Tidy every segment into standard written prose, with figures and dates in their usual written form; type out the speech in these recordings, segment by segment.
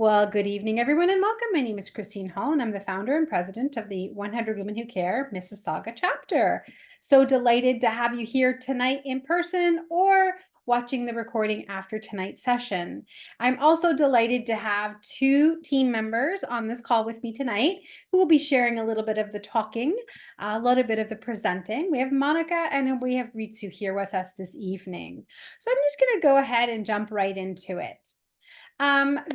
Well, good evening, everyone, and welcome. My name is Christine Hall, and I'm the founder and president of the 100 Women Who Care Mississauga chapter. So delighted to have you here tonight in person or watching the recording after tonight's session. I'm also delighted to have two team members on this call with me tonight who will be sharing a little bit of the talking, a little bit of the presenting. We have Monica and we have Ritsu here with us this evening. So I'm just going to go ahead and jump right into it.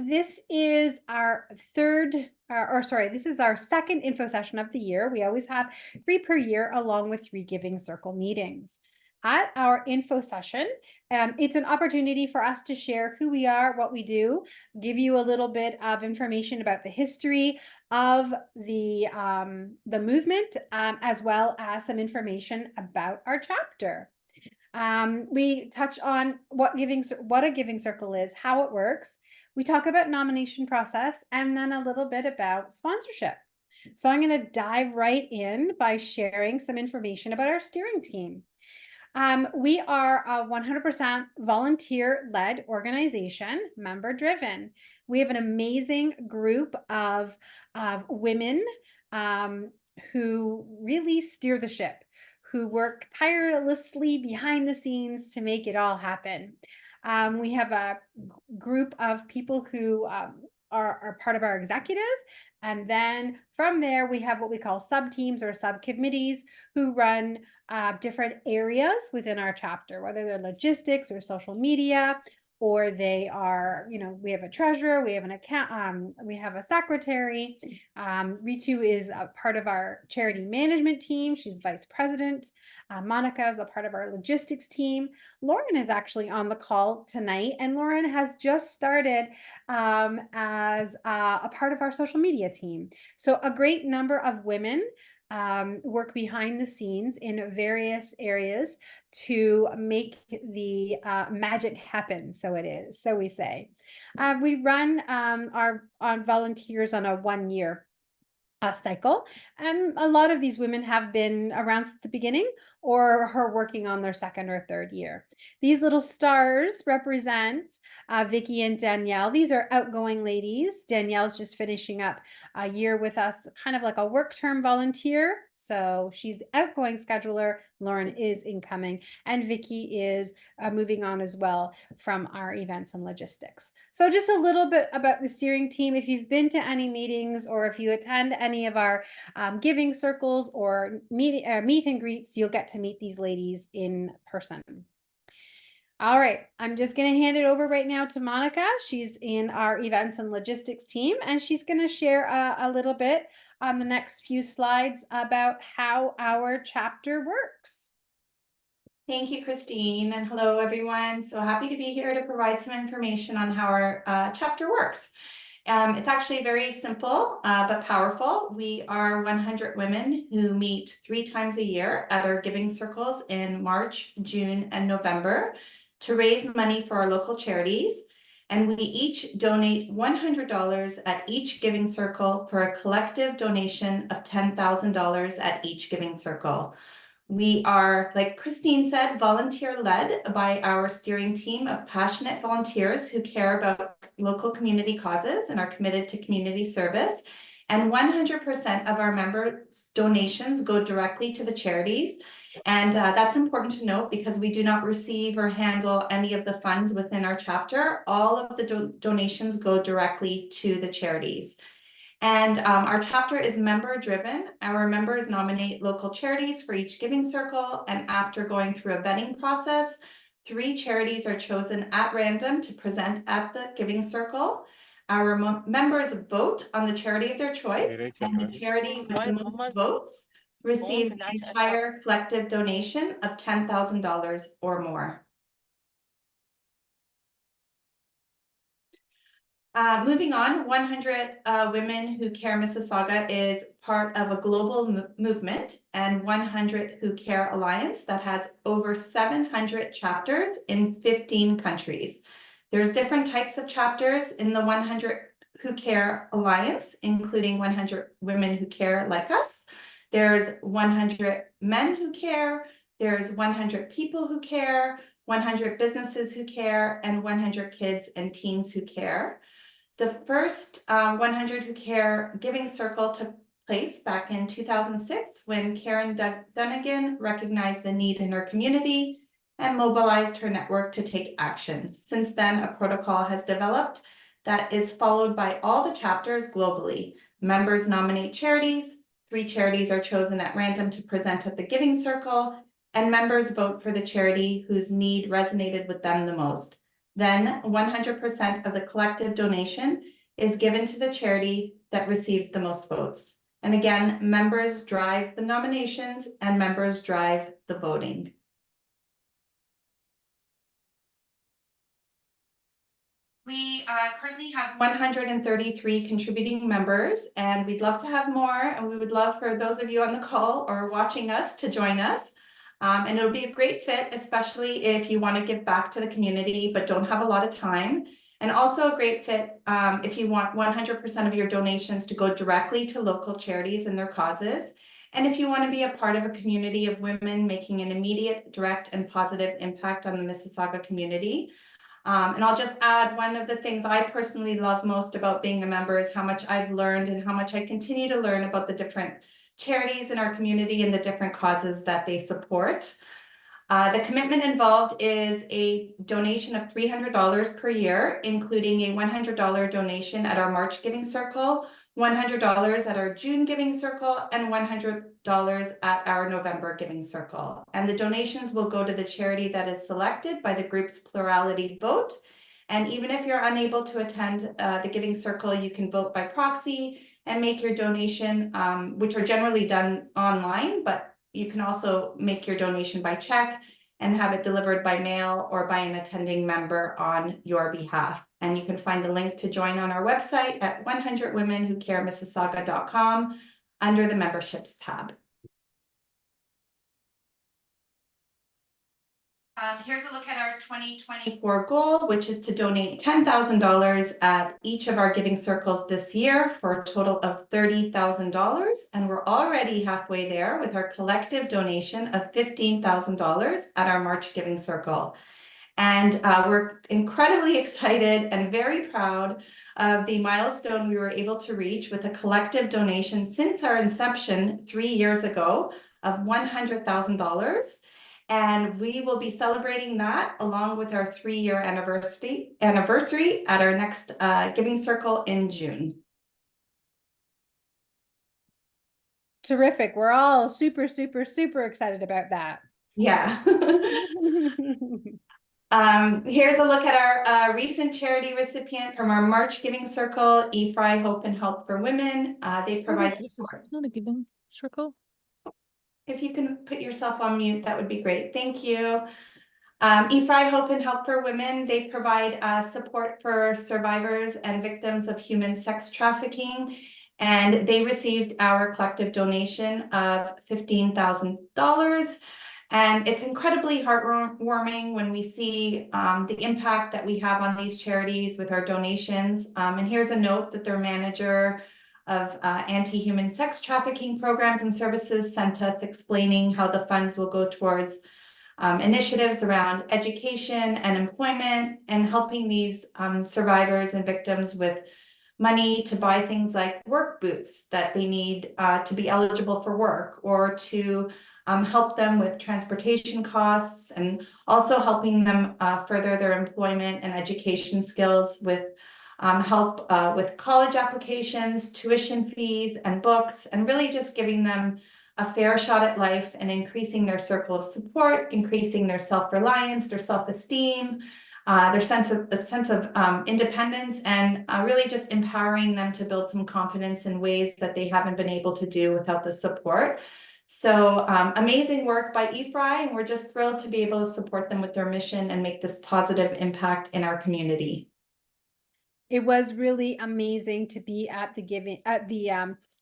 This is our this is our second info session of the year. We always have 3 per year along with 3 Giving Circle meetings. At our info session, it's an opportunity for us to share who we are, what we do, give you a little bit of information about the history of the movement, as well as some information about our chapter. We touch on what a giving circle is, how it works. We talk about nomination process and then a little bit about sponsorship. So I'm going to dive right in by sharing some information about our steering team. We are a 100% volunteer-led organization, member-driven. We have an amazing group of women who really steer the ship, who work tirelessly behind the scenes to make it all happen. We have a group of people who are part of our executive. And then from there, we have what we call sub-teams or subcommittees who run different areas within our chapter, whether they're logistics or social media, or they are, we have a treasurer, we have an account, we have a secretary. Ritu is a part of our charity management team. She's vice president. Monica is a part of our logistics team. Lauren is actually on the call tonight, and Lauren has just started as a part of our social media team. So a great number of women work behind the scenes in various areas to make the magic happen. So we say. We run our volunteers on a 1-year cycle, and a lot of these women have been around since the beginning or are working on their 2nd or 3rd year. These little stars represent Vicky and Danielle. These are outgoing ladies. Danielle's just finishing up a year with us, kind of like a work term volunteer. So she's the outgoing scheduler. Lauren is incoming, and Vicky is moving on as well from our events and logistics. So just a little bit about the steering team. If you've been to any meetings or if you attend any of our giving circles or meet and greets, you'll get to meet these ladies in person. All right, I'm just going to hand it over right now to Monica. She's in our events and logistics team, and she's going to share a little bit on the next few slides about how our chapter works. Thank you, Christine, and hello, everyone. So happy to be here to provide some information on how our chapter works. It's actually very simple, but powerful. We are 100 women who meet 3 times a year at our giving circles in March, June, and November to raise money for our local charities. And we each donate $100 at each giving circle for a collective donation of $10,000 at each giving circle. We are, like Christine said, volunteer-led by our steering team of passionate volunteers who care about local community causes and are committed to community service. And 100% of our members' donations go directly to the charities. And that's important to note because we do not receive or handle any of the funds within our chapter. All of the donations go directly to the charities. And our chapter is member driven. Our members nominate local charities for each giving circle. And after going through a vetting process, 3 charities are chosen at random to present at the giving circle. Our members vote on the charity of their choice, and the charity with the most votes receive the entire collective donation of $10,000 or more. Moving on, 100 Women Who Care Mississauga is part of a global movement, and 100 Who Care Alliance that has over 700 chapters in 15 countries. There's different types of chapters in the 100 Who Care Alliance, including 100 Women Who Care Like Us. There's 100 Men Who Care. There's 100 People Who Care, 100 Businesses Who Care, and 100 Kids and Teens Who Care. The first 100 Who Care Giving Circle took place back in 2006 when Karen Dunnigan recognized the need in her community and mobilized her network to take action. Since then, a protocol has developed that is followed by all the chapters globally. Members nominate charities, 3 charities are chosen at random to present at the Giving Circle, and members vote for the charity whose need resonated with them the most. Then 100% of the collective donation is given to the charity that receives the most votes. And again, members drive the nominations and members drive the voting. We currently have 133 contributing members, and we'd love to have more, and we would love for those of you on the call or watching us to join us. And it'll be a great fit, especially if you want to give back to the community but don't have a lot of time. And also a great fit if you want 100% of your donations to go directly to local charities and their causes. And if you want to be a part of a community of women making an immediate, direct, and positive impact on the Mississauga community. And I'll just add, one of the things I personally love most about being a member is how much I've learned and how much I continue to learn about the different charities in our community and the different causes that they support. The commitment involved is a donation of $300 per year, including a $100 donation at our March Giving Circle, $100 at our June Giving Circle, and $100 at our November Giving Circle. And the donations will go to the charity that is selected by the group's plurality vote. And even if you're unable to attend the Giving Circle, you can vote by proxy and make your donation, which are generally done online, but you can also make your donation by check and have it delivered by mail or by an attending member on your behalf. And you can find the link to join on our website at 100womenwhocaremississauga.com under the memberships tab. Here's a look at our 2024 goal, which is to donate $10,000 at each of our giving circles this year for a total of $30,000. And we're already halfway there with our collective donation of $15,000 at our March Giving Circle. And we're incredibly excited and very proud of the milestone we were able to reach with a collective donation since our inception 3 years ago of $100,000. And we will be celebrating that along with our 3-year anniversary at our next Giving Circle in June. Terrific. We're all super, super, super excited about that. Yeah. Here's a look at our recent charity recipient from our March Giving Circle, EFRI Hope and Help for Women. They provide support. It's not a giving circle. If you can put yourself on mute, that would be great. Thank you. EFRI Hope and Help for Women, they provide support for survivors and victims of human sex trafficking. And they received our collective donation of $15,000. And it's incredibly heartwarming when we see the impact that we have on these charities with our donations. And here's a note that their manager of anti-human sex trafficking programs and services sent us explaining how the funds will go towards initiatives around education and employment and helping these survivors and victims with money to buy things like work boots that they need to be eligible for work, or to help them with transportation costs, and also helping them further their employment and education skills with help with college applications, tuition fees, and books, and really just giving them a fair shot at life and increasing their circle of support, increasing their self-reliance, their self-esteem, their sense of independence, and really just empowering them to build some confidence in ways that they haven't been able to do without the support. So amazing work by EFRI, and we're just thrilled to be able to support them with their mission and make this positive impact in our community. It was really amazing to be at the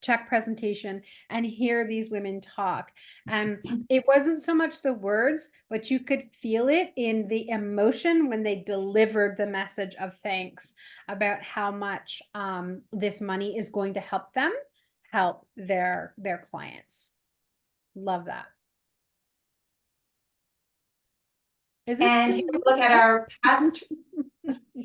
check presentation and hear these women talk. It wasn't so much the words, but you could feel it in the emotion when they delivered the message of thanks about how much this money is going to help them help their clients. Love that. And look at our past.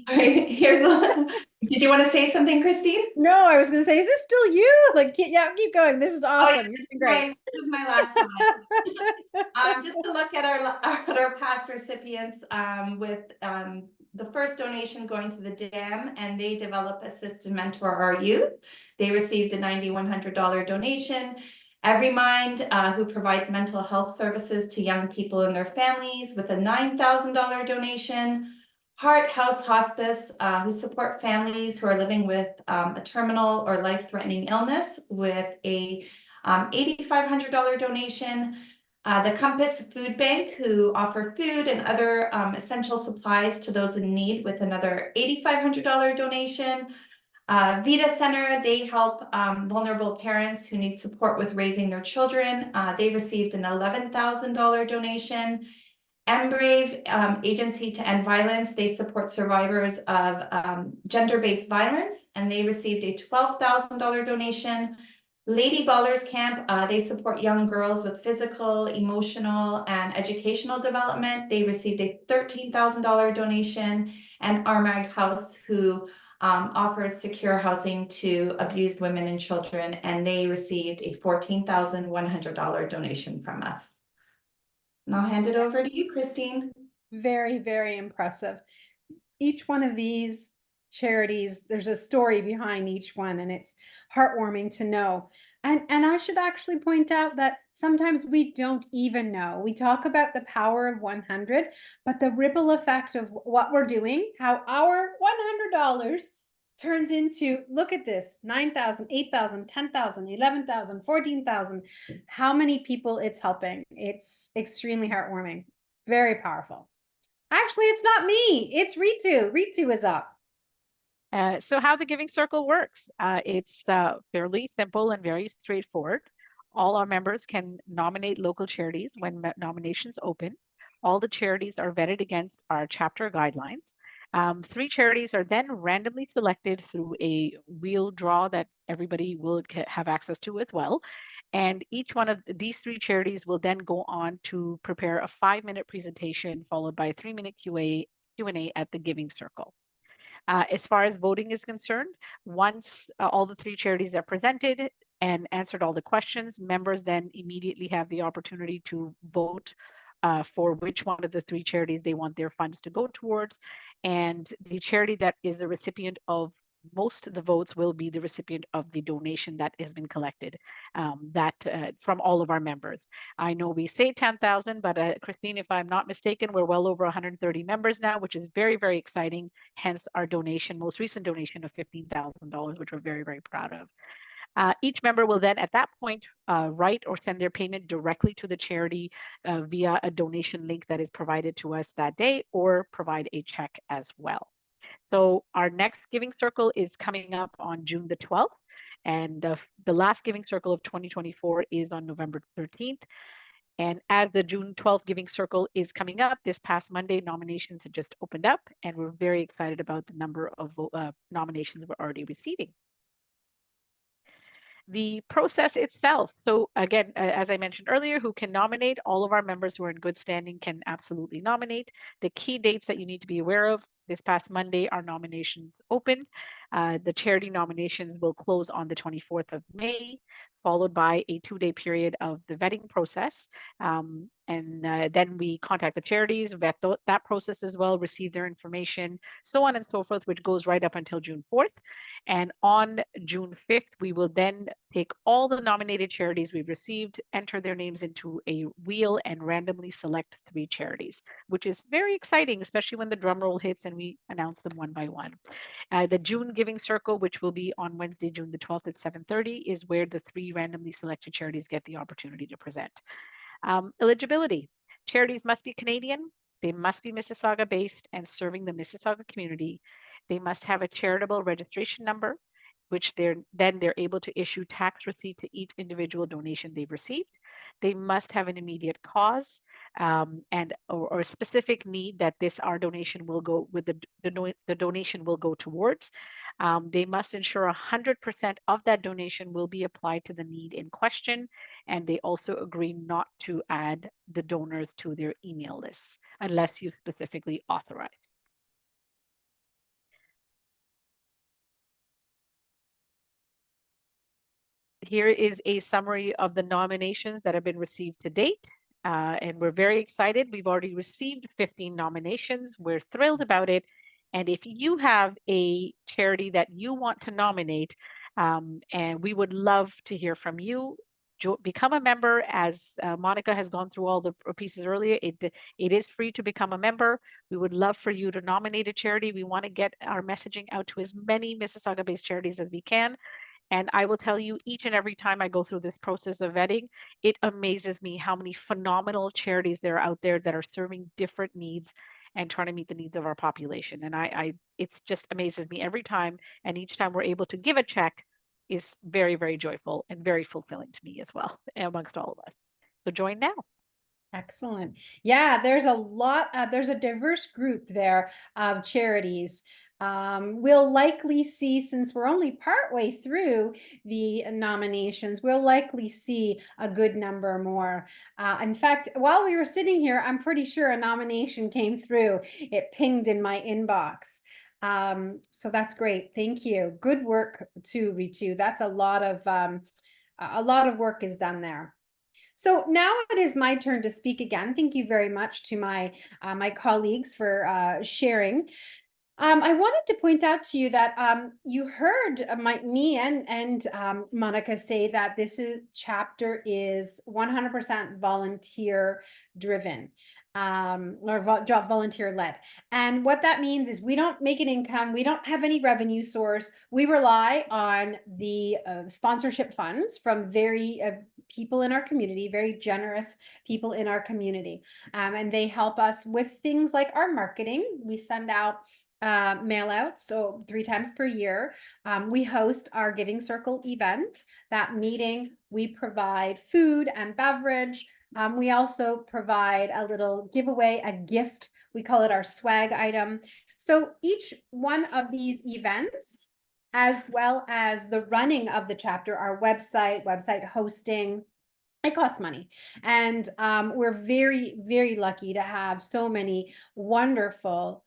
Sorry, here's a Did you want to say something, Christine? No, I was going to say, is this still you? Like, yeah, keep going. This is Oh, yeah, awesome. You're doing great. this is my last slide. Just to look at our past recipients, with the first donation going to the dam, and they develop, assist, and mentor our youth. They received a $9,100 donation. Every Mind, who provides mental health services to young people and their families, with a $9,000 donation. Heart House Hospice, who support families who are living with a terminal or life-threatening illness, with a $8,500 donation. The Compass Food Bank, who offer food and other essential supplies to those in need, with another $8,500 donation. Vita Center, they help vulnerable parents who need support with raising their children. They received an $11,000 donation. Embrave, Agency to End Violence, they support survivors of gender-based violence, and they received a $12,000 donation. Lady Ballers Camp, they support young girls with physical, emotional, and educational development. They received a $13,000 donation. And Armagh House, who offers secure housing to abused women and children, and they received a $14,100 donation from us. And I'll hand it over to you, Christine. Very, very impressive. Each one of these charities, there's a story behind each one, and it's heartwarming to know. And I should actually point out that sometimes we don't even know. We talk about the power of 100, but the ripple effect of what we're doing, how our $100 turns into, look at this, 9,000, 8,000, 10,000, 11,000, 14,000, how many people it's helping. It's extremely heartwarming, very powerful. Actually, it's not me, it's Ritu. Ritu is up. So how the Giving Circle works, it's fairly simple and very straightforward. All our members can nominate local charities when nominations open. All the charities are vetted against our chapter guidelines. 3 charities are then randomly selected through a wheel draw that everybody will have access to as well. And each one of these 3 charities will then go on to prepare a 5-minute presentation followed by a 3-minute Q&A at the Giving Circle. As far as voting is concerned, once all the 3 charities are presented and answered all the questions, members then immediately have the opportunity to vote for which one of the 3 charities they want their funds to go towards. And the charity that is the recipient of most of the votes will be the recipient of the donation that has been collected from all of our members. I know we say 10,000, but Christine, if I'm not mistaken, we're well over 130 members now, which is very, very exciting. Hence our donation, most recent donation of $15,000, which we're very, very proud of. Each member will then at that point write or send their payment directly to the charity via a donation link that is provided to us that day, or provide a check as well. So our next Giving Circle is coming up on June the 12th, and the last Giving Circle of 2024 is on November 13th. And as the June 12th Giving Circle is coming up, this past Monday, nominations had just opened up, and we're very excited about the number of nominations we're already receiving. The process itself. So again, as I mentioned earlier, who can nominate? All of our members who are in good standing can absolutely nominate. The key dates that you need to be aware of: this past Monday, our nominations opened. The charity nominations will close on the 24th of May, followed by a 2-day period of the vetting process. Then we contact the charities, vet that process as well, receive their information, so on and so forth, which goes right up until June 4th. And on June 5th, we will then take all the nominated charities we've received, enter their names into a wheel, and randomly select 3 charities, which is very exciting, especially when the drum roll hits and we announce them one by one. The June Giving Circle, which will be on Wednesday, June the 12th at 7:30, is where the 3 randomly selected charities get the opportunity to present. Eligibility. Charities must be Canadian. They must be Mississauga based and serving the Mississauga community. They must have a charitable registration number, which they're able to issue tax receipt to each individual donation they've received. They must have an immediate cause or a specific need that our donation will go with the donation will go towards. They must ensure 100% of that donation will be applied to the need in question, and they also agree not to add the donors to their email lists unless you specifically authorize. here is a summary of the nominations that have been received to date. And we're very excited. We've already received 15 nominations. We're thrilled about it. And if you have a charity that you want to nominate, and we would love to hear from you, become a member. As Monica has gone through all the pieces earlier, it is free to become a member. We would love for you to nominate a charity. We want to get our messaging out to as many Mississauga-based charities as we can. And I will tell you, each and every time I go through this process of vetting, it amazes me how many phenomenal charities there are out there that are serving different needs and trying to meet the needs of our population. And it's just amazes me every time. And each time we're able to give a check is very, very joyful and very fulfilling to me as well, amongst all of us. So join now. Excellent. Yeah, there's a lot, there's a diverse group there of charities. We'll likely see, since we're only partway through the nominations, we'll likely see a good number more. In fact, while we were sitting here, I'm pretty sure a nomination came through. It pinged in my inbox. So that's great. Thank you. Good work too, Ritu. That's a lot of work is done there. So now it is my turn to speak again. Thank you very much to my my colleagues for sharing. I wanted to point out to you that you heard me and Monica say that this chapter is 100% volunteer driven, or volunteer led. And what that means is we don't make an income. We don't have any revenue source. We rely on the sponsorship funds from very people in our community, very generous people in our community. And they help us with things like our marketing. We send out mail out, so 3 times per year. We host our Giving Circle event. That meeting, we provide food and beverage. We also provide a little giveaway, a gift. We call it our swag item. So each one of these events, as well as the running of the chapter, our website hosting, it costs money. And we're very, very lucky to have so many wonderful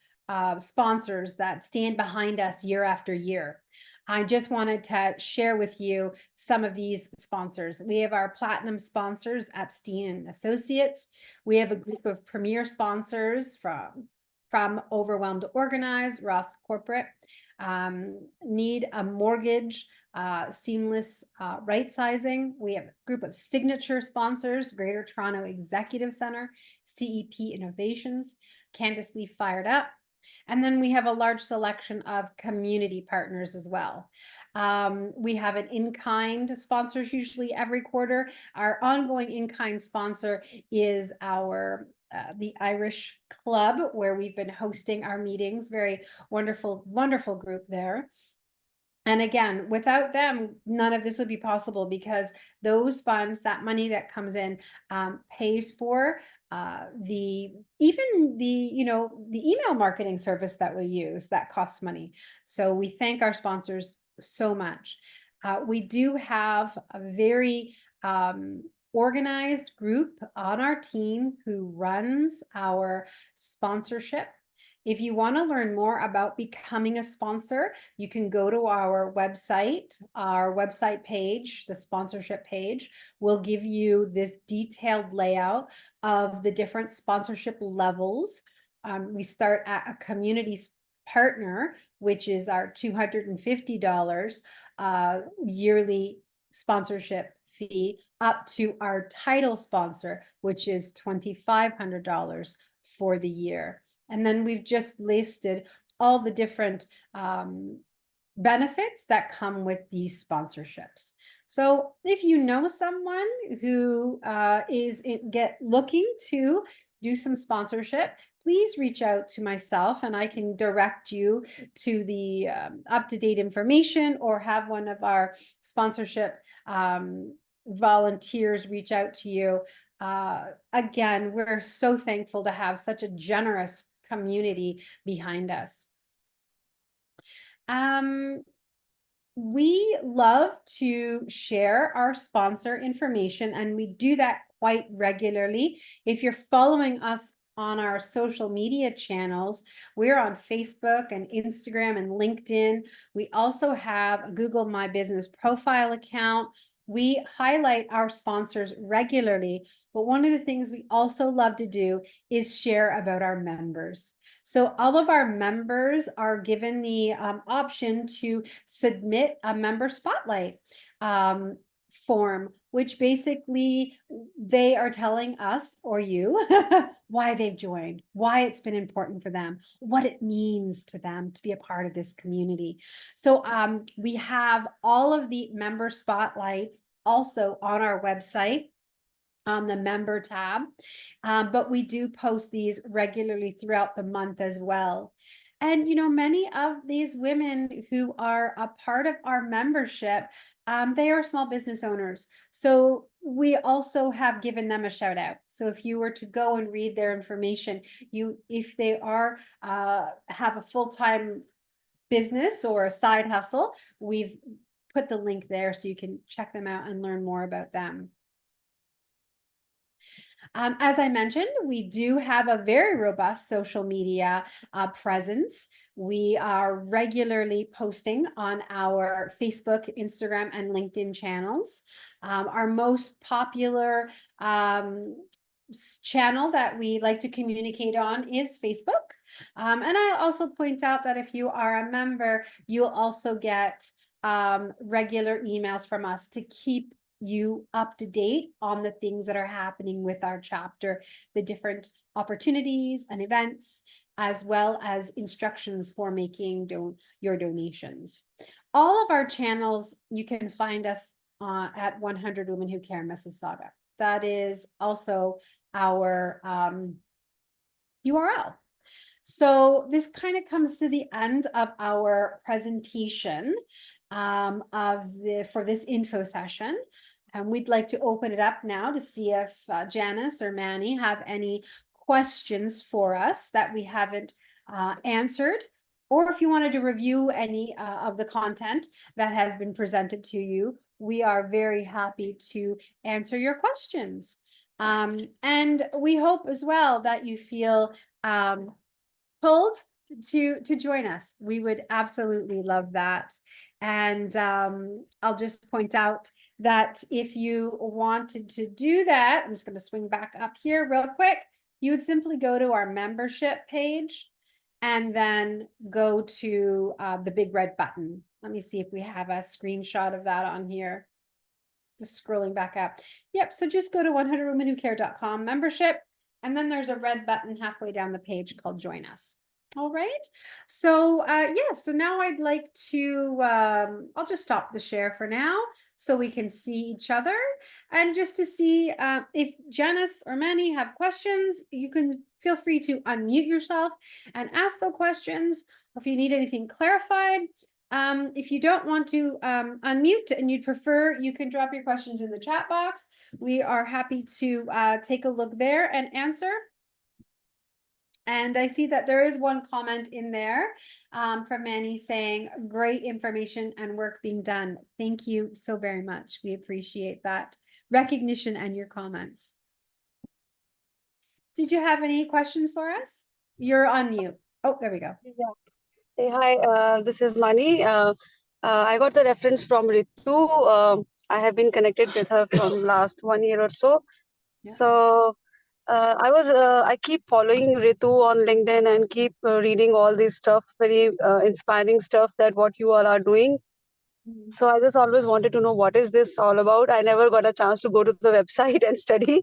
sponsors that stand behind us year after year. I just wanted to share with you some of these sponsors. We have our platinum sponsors, Epstein and Associates. We have a group of premier sponsors from Overwhelmed to Organize, Ross Corporate, Need a Mortgage, Seamless Right Sizing. We have a group of signature sponsors, Greater Toronto Executive Center, CEP Innovations, Candace Lee Fired Up. And then we have a large selection of community partners as well. We have an in-kind sponsors usually every quarter. Our ongoing in-kind sponsor is our the Irish Club, where we've been hosting our meetings. Very wonderful, wonderful group there. And again, without them, none of this would be possible, because those funds, that money that comes in, pays for the email marketing service that we use that costs money. So we thank our sponsors so much. We do have a very organized group on our team who runs our sponsorship. If you want to learn more about becoming a sponsor, you can go to our website page, the sponsorship page will give you this detailed layout of the different sponsorship levels. We start at a community partner, which is our $250 yearly sponsorship fee, up to our title sponsor, which is $2,500 for the year. And then we've just listed all the different benefits that come with these sponsorships. So if you know someone who is looking to do some sponsorship, please reach out to myself and I can direct you to the up-to-date information, or have one of our sponsorship volunteers reach out to you. Again, we're so thankful to have such a generous community behind us. We love to share our sponsor information, and we do that quite regularly. If you're following us on our social media channels, we're on Facebook and Instagram and LinkedIn. We also have a Google My Business profile account. We highlight our sponsors regularly, but one of the things we also love to do is share about our members. So all of our members are given the option to submit a member spotlight form, which basically they are telling us or you why they've joined, why it's been important for them, what it means to them to be a part of this community. So we have all of the member spotlights also on our website on the member tab, but we do post these regularly throughout the month as well. And many of these women who are a part of our membership, they are small business owners. So we also have given them a shout out. So if you were to go and read their information, if they are have a full-time business or a side hustle, we've put the link there so you can check them out and learn more about them. As I mentioned, we do have a very robust social media presence. We are regularly posting on our Facebook, Instagram, and LinkedIn channels. Our most popular channel that we like to communicate on is Facebook. And I also point out that if you are a member, you'll also get regular emails from us to keep you up to date on the things that are happening with our chapter, the different opportunities and events, as well as instructions for making your donations. All of our channels, you can find us at 100 Women Who Care Mississauga. That is also our URL. So this kind of comes to the end of our presentation for this info session. And we'd like to open it up now to see if Janice or Manny have any questions for us that we haven't answered, or if you wanted to review any of the content that has been presented to you. We are very happy to answer your questions. And we hope as well that you feel pulled to join us. We would absolutely love that. And I'll just point out that if you wanted to do that, I'm just going to swing back up here real quick. You would simply go to our membership page and then go to the big red button. Let me see if we have a screenshot of that on here. Just scrolling back up. Yep, so just go to 100womenwhocare.com membership, and then there's a red button halfway down the page called Join Us. All right, so yeah, so now I'd like to, I'll just stop the share for now so we can see each other, and just to see if Janice or Manny have questions, you can feel free to unmute yourself and ask the questions. If you need anything clarified, if you don't want to unmute and you'd prefer, you can drop your questions in the chat box. We are happy to take a look there and answer. And I see that there is one comment in there from Manny saying, great information and work being done. Thank you so very much. We appreciate that recognition and your comments. Did you have any questions for us? You're on mute. Oh, there we go. Yeah. Hey, hi, this is Mani. I got the reference from Ritu. I have been connected with her from last 1 year or so. Yeah. So I keep following Ritu on LinkedIn and keep reading all this stuff, very inspiring stuff that what you all are doing. So I just always wanted to know what is this all about. I never got a chance to go to the website and study.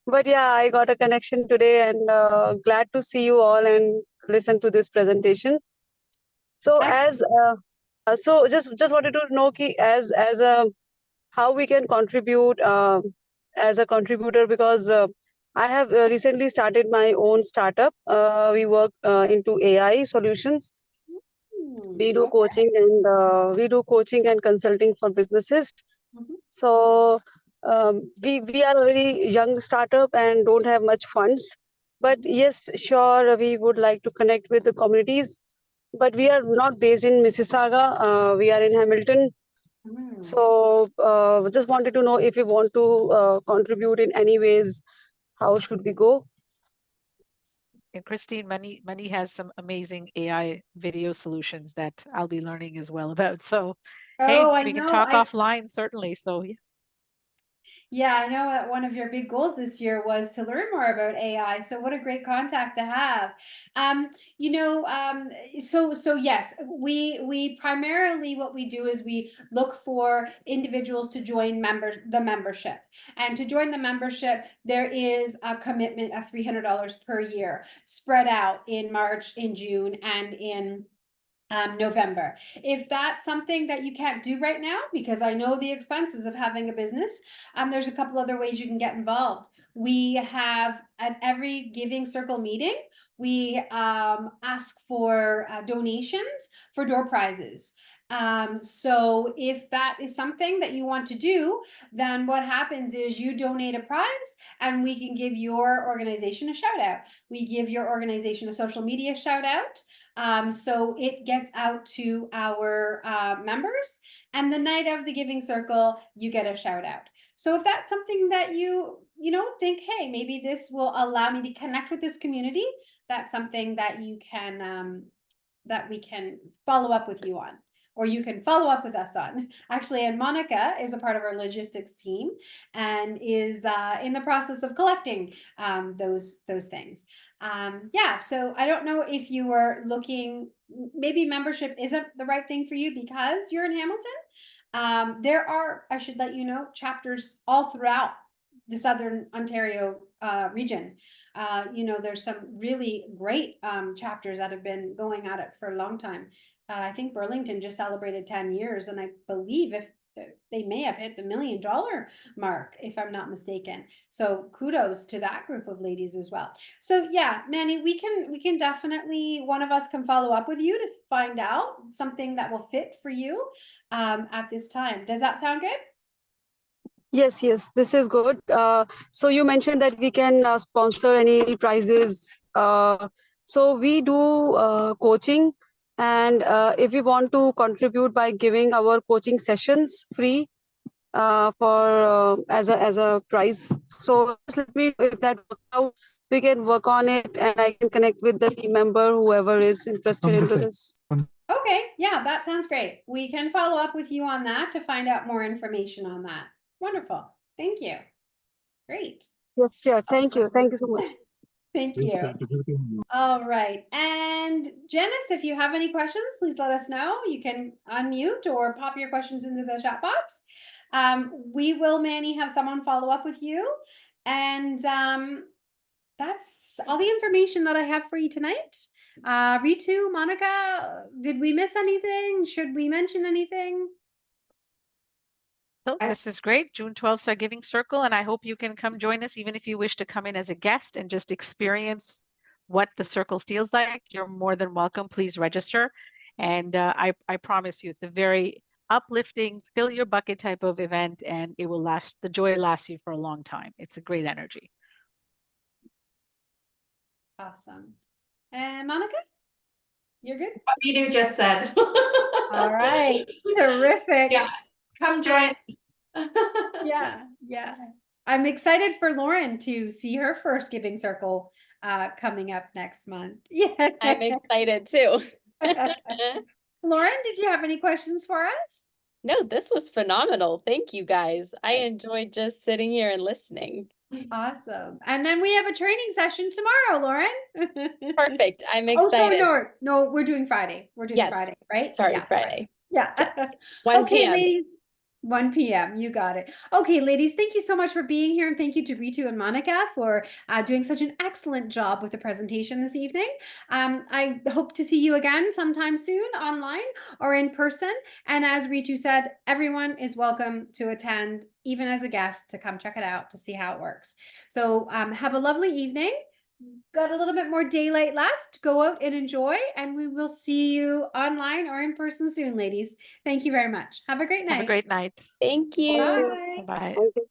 But yeah, I got a connection today and glad to see you all and listen to this presentation. So so just wanted to know as a how we can contribute as a contributor, because I have recently started my own startup. We work into AI solutions. We do coaching and consulting for businesses. So we are a very young startup and don't have much funds. But yes, sure, we would like to connect with the communities. But we are not based in Mississauga. We are in Hamilton. So just wanted to know if you want to contribute in any ways, how should we go? And Christine, Mani has some amazing AI video solutions that I'll be learning as well about. So Hey, Oh, I we can know. talk offline, certainly. So yeah. Yeah, I know that one of your big goals this year was to learn more about AI. So what a great contact to have. You know, so yes, we primarily what we do is we look for individuals to join the membership. And to join the membership, there is a commitment of $300 per year, spread out in March, in June, and in November. If that's something that you can't do right now, because I know the expenses of having a business, there's a couple other ways you can get involved. We have at every Giving Circle meeting, we ask for donations for door prizes. So if that is something that you want to do, then what happens is you donate a prize and we can give your organization a shout out. We give your organization a social media shout out. So it gets out to our members, and the night of the Giving Circle, you get a shout out. So if that's something that you think, hey, maybe this will allow me to connect with this community, that's something that you can that we can follow up with you on, or you can follow up with us on. Actually, and Monica is a part of our logistics team and is in the process of collecting those things. Yeah, so I don't know if you were looking, maybe membership isn't the right thing for you because you're in Hamilton. There are, I should let you know, chapters all throughout the Southern Ontario region. There's some really great chapters that have been going at it for a long time. I think Burlington just celebrated 10 years, and I believe if they may have hit the $1 million mark, if I'm not mistaken. So kudos to that group of ladies as well. So yeah, Manny, we can definitely, one of us can follow up with you to find out something that will fit for you at this time. Does that sound good? Yes, this is good. So you mentioned that we can sponsor any prizes. So we do coaching, and if we want to contribute by giving our coaching sessions free for as a prize. So just let me know if that works out. We can work on it, and I can connect with the team member, whoever is interested into this. Okay, yeah, that sounds great. We can follow up with you on that to find out more information on that. Wonderful. Thank you. Great. Yes, sure. Thank you. Thank you so much. Thank you. All right. And Janice, if you have any questions, please let us know. You can unmute or pop your questions into the chat box. We will, Manny, have someone follow up with you. And that's all the information that I have for you tonight. Ritu, Monica, did we miss anything? Should we mention anything? So this is great. June 12th is our Giving Circle, and I hope you can come join us, even if you wish to come in as a guest and just experience what the circle feels like. You're more than welcome. Please register. And I promise you, it's a very uplifting, fill your bucket type of event, and it will last, the joy lasts you for a long time. It's a great energy. Awesome. And Monica, you're good? What Ritu just said. All right. Terrific. Yeah. Come join. Yeah. I'm excited for Lauren to see her first Giving Circle coming up next month. Yeah. I'm excited too. Lauren, did you have any questions for us? No, this was phenomenal. Thank you guys. I enjoyed just sitting here and listening. Awesome. And then we have a training session tomorrow, Lauren. Perfect. I'm Oh, excited. sorry, no, we're doing Friday. We're doing Yes. Friday, right? Sorry, Yeah, Friday. Yeah. 1 Okay, p.m. ladies. 1 p.m. You got it. Okay, ladies, thank you so much for being here. And thank you to Ritu and Monica for doing such an excellent job with the presentation this evening. I hope to see you again sometime soon online or in person. And as Ritu said, everyone is welcome to attend, even as a guest, to come check it out to see how it works. So have a lovely evening. Got a little bit more daylight left. Go out and enjoy, and we will see you online or in person soon, ladies. Thank you very much. Have a great night. Have a great night. Thank you. Bye. Bye. Thank you.